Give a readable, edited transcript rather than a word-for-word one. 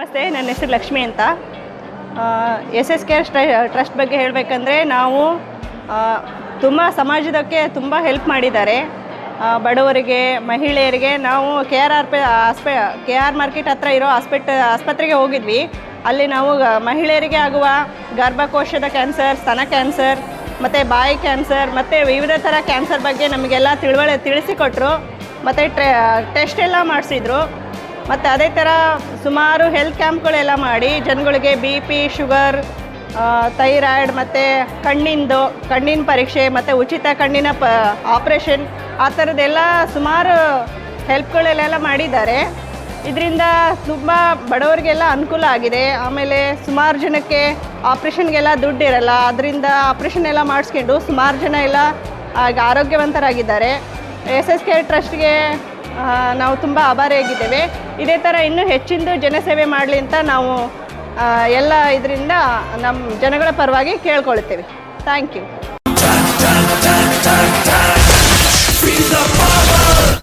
ನಮಸ್ತೆ, ನನ್ನ ಹೆಸರು ಲಕ್ಷ್ಮಿ ಅಂತ. ಎಸ್ ಕೇರ್ ಟ್ರಸ್ಟ್ ಬಗ್ಗೆ ಹೇಳಬೇಕಂದ್ರೆ ನಾವು ತುಂಬ ಸಮಾಜದಕ್ಕೆ ತುಂಬ ಹೆಲ್ಪ್ ಮಾಡಿದ್ದಾರೆ. ಬಡವರಿಗೆ, ಮಹಿಳೆಯರಿಗೆ ನಾವು KR ಮಾರ್ಕೆಟ್ ಹತ್ರ ಇರೋ ಆಸ್ಪತ್ರೆಗೆ ಹೋಗಿದ್ವಿ. ಅಲ್ಲಿ ನಾವು ಮಹಿಳೆಯರಿಗೆ ಆಗುವ ಗರ್ಭಕೋಶದ ಕ್ಯಾನ್ಸರ್, ಸ್ತನ ಕ್ಯಾನ್ಸರ್ ಮತ್ತು ಬಾಯಿ ಕ್ಯಾನ್ಸರ್ ಮತ್ತು ವಿವಿಧ ಥರ ಕ್ಯಾನ್ಸರ್ ಬಗ್ಗೆ ನಮಗೆಲ್ಲ ತಿಳಿಸಿಕೊಟ್ರು. ಮತ್ತು ಟೆಸ್ಟ್ ಎಲ್ಲ ಮಾಡಿಸಿದ್ರು. ಮತ್ತು ಅದೇ ಥರ ಸುಮಾರು ಹೆಲ್ತ್ ಕ್ಯಾಂಪ್ಗಳೆಲ್ಲ ಮಾಡಿ ಜನಗಳಿಗೆ BP, ಶುಗರ್, ಥೈರಾಯ್ಡ್ ಮತ್ತು ಕಣ್ಣಿನ ಪರೀಕ್ಷೆ ಮತ್ತು ಉಚಿತ ಕಣ್ಣಿನ ಆಪ್ರೇಷನ್ ಆ ಥರದ್ದೆಲ್ಲ ಸುಮಾರು ಹೆಲ್ಪ್ಗಳೆಲ್ಲ ಮಾಡಿದ್ದಾರೆ. ಇದರಿಂದ ತುಂಬ ಬಡವರಿಗೆಲ್ಲ ಅನುಕೂಲ ಆಗಿದೆ. ಆಮೇಲೆ ಸುಮಾರು ಜನಕ್ಕೆ ಆಪ್ರೇಷನ್ಗೆಲ್ಲ ದುಡ್ಡಿರಲ್ಲ, ಅದರಿಂದ ಆಪ್ರೇಷನ್ ಎಲ್ಲ ಮಾಡಿಸ್ಕೊಂಡು ಸುಮಾರು ಜನ ಎಲ್ಲ ಆರೋಗ್ಯವಂತರಾಗಿದ್ದಾರೆ. ಎಸ್ ಕೇರ್ ಟ್ರಸ್ಟ್ಗೆ ನಾವು ತುಂಬ ಆಭಾರಿಯಾಗಿದ್ದೇವೆ. ಇದೇ ಥರ ಇನ್ನೂ ಹೆಚ್ಚಿನ ಜನಸೇವೆ ಮಾಡಲಿ ಅಂತ ನಾವು ಎಲ್ಲ ಇದರಿಂದ ನಮ್ಮ ಜನಗಳ ಪರವಾಗಿ ಕೇಳ್ಕೊಳ್ತೇವೆ. Thank you.